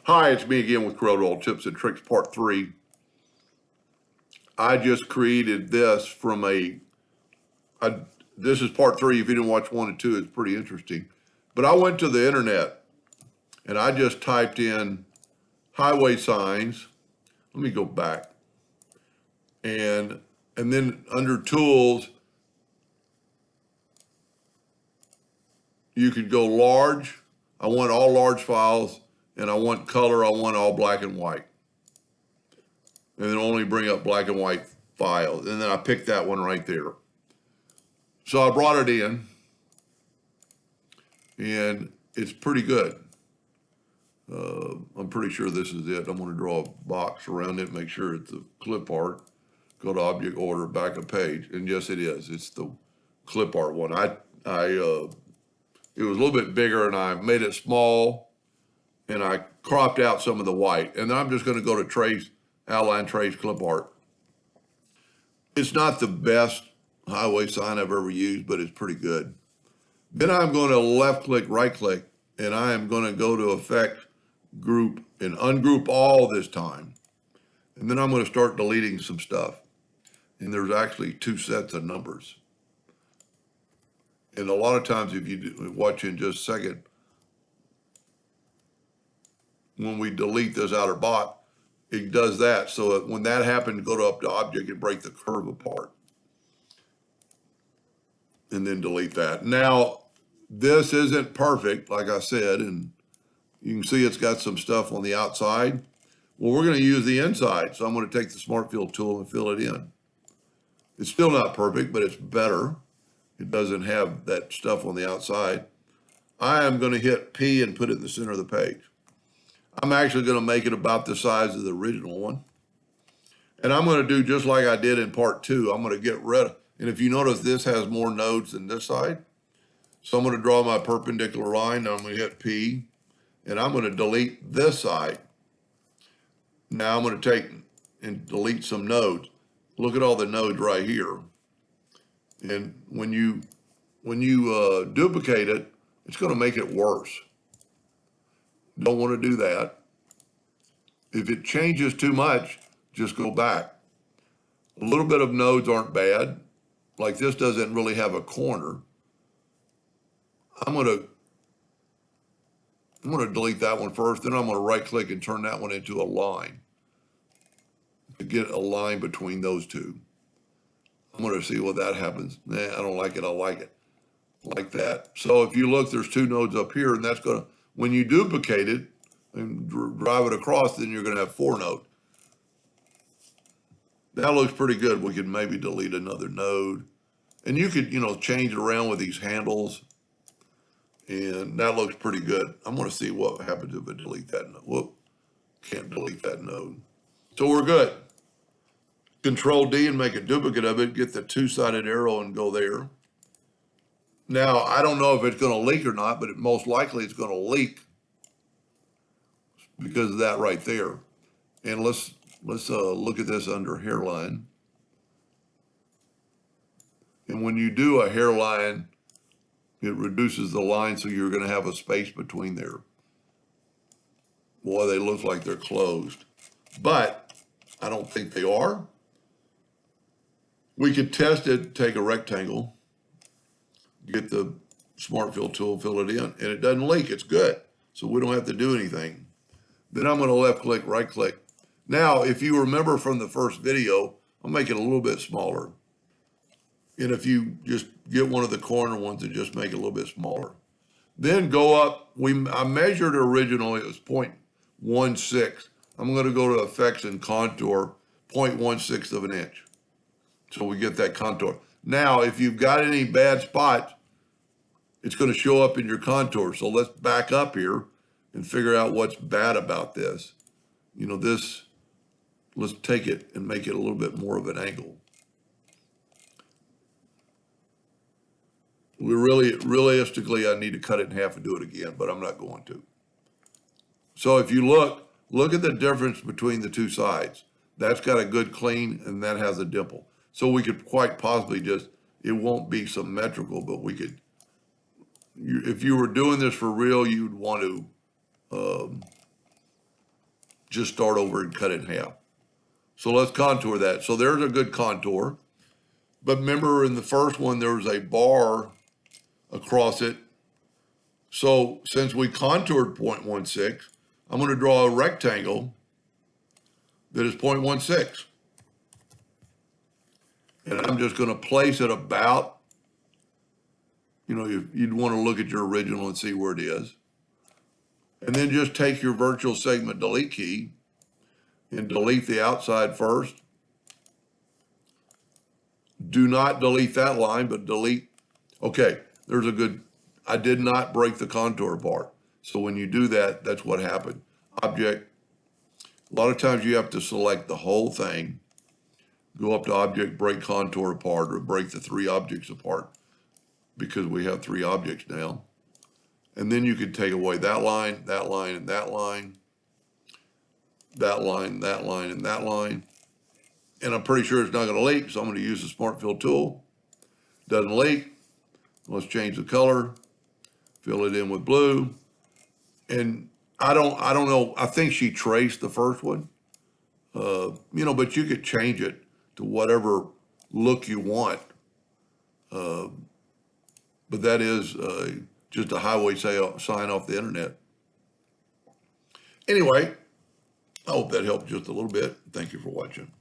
Hi, it's me again with Corel Tips and Tricks Part 3. I just created this from this is Part 3. If you didn't watch 1 and 2, it's pretty interesting. But I went to the internet and I just typed in highway signs. Let me go back. And then under tools, you could go large. I want all large files, and I want color. I want all black and white. And then only bring up black and white files. And then I picked that one right there. So I brought it in, and it's pretty good. I'm pretty sure this is it. I'm going to draw a box around it, make sure it's the clip art. Go to object order, back a page, and yes, it is. It's the clip art one. It was a little bit bigger, and I made it small, and I cropped out some of the white. And then I'm just going to go to trace, outline, trace, clip art. It's not the best highway sign I've ever used, but it's pretty good. Then I'm going to left click, right click, and I am going to go to effect, group, and ungroup all this time. And then I'm going to start deleting some stuff. And there's actually 2 sets of numbers. And a lot of times, if you watch in just a second, when we delete this outer box, it does that. So that when that happens, go up to object and break the curve apart. And then delete that. Now, this isn't perfect, like I said, and you can see it's got some stuff on the outside. Well, we're going to use the inside. So I'm going to take the Smart Fill tool and fill it in. It's still not perfect, but it's better. It doesn't have that stuff on the outside. I am going to hit P and put it in the center of the page. I'm actually going to make it about the size of the original one. And I'm going to do just like I did in part 2. I'm going to get rid of, and if you notice, this has more nodes than this side. So I'm going to draw my perpendicular line. Now I'm going to hit P, and I'm going to delete this side. Now I'm going to take and delete some nodes. Look at all the nodes right here. And when you duplicate it, it's going to make it worse. Don't want to do that. If it changes too much, just go back. A little bit of nodes aren't bad. Like this doesn't really have a corner. I'm going to delete that one first. Then I'm going to right click and turn that one into a line to get a line between those two. I'm going to see what that happens. Nah, I don't like it. I like it like that. So if you look, there's 2 nodes up here, and that's going to, when you duplicate it and drive it across, then you're going to have 4 nodes. That looks pretty good. We could maybe delete another node. And you could, change it around with these handles. And that looks pretty good. I'm going to see what happens if I delete that node. Whoop, can't delete that node. So we're good. Control D and make a duplicate of it, get the 2-sided arrow and go there. Now, I don't know if it's going to leak or not, but most likely it's going to leak because of that right there. And let's look at this under hairline. And when you do a hairline, it reduces the line, so you're going to have a space between there. Boy, they look like they're closed. But I don't think they are. We could test it, take a rectangle, get the Smart Fill tool, fill it in, and it doesn't leak. It's good. So we don't have to do anything. Then I'm going to left click, right click. Now, if you remember from the first video, I'll make it a little bit smaller. And if you just get one of the corner ones and just make it a little bit smaller. Then go up. I measured originally, it was 0.16. I'm going to go to effects and contour, 0.16 of an inch. So we get that contour. Now, if you've got any bad spots, it's going to show up in your contour. So let's back up here and figure out what's bad about this. Let's take it and make it a little bit more of an angle. Realistically, I need to cut it in half and do it again, but I'm not going to. So if you look at the difference between the 2 sides. That's got a good clean, and that has a dimple. So we could quite possibly it won't be symmetrical, but we could, if you were doing this for real, you'd want to just start over and cut it in half. So let's contour that. So there's a good contour. But remember in the first one, there was a bar across it. So since we contoured 0.16, I'm going to draw a rectangle that is 0.16. And I'm just going to place it about, you'd want to look at your original and see where it is. And then just take your virtual segment delete key and delete the outside first. Do not delete that line, but delete. Okay, I did not break the contour part. So when you do that, that's what happened. Object. A lot of times you have to select the whole thing, go up to object, break contour apart, or break the 3 objects apart, because we have 3 objects now. And then you could take away that line, that line, and that line, that line, that line, and that line. And I'm pretty sure it's not going to leak, so I'm going to use the Smart Fill tool. Doesn't leak. Let's change the color, fill it in with blue. And I don't know. I think she traced the first one, but you could change it to whatever look you want. But that is just a highway sign off the internet. Anyway, I hope that helped just a little bit. Thank you for watching.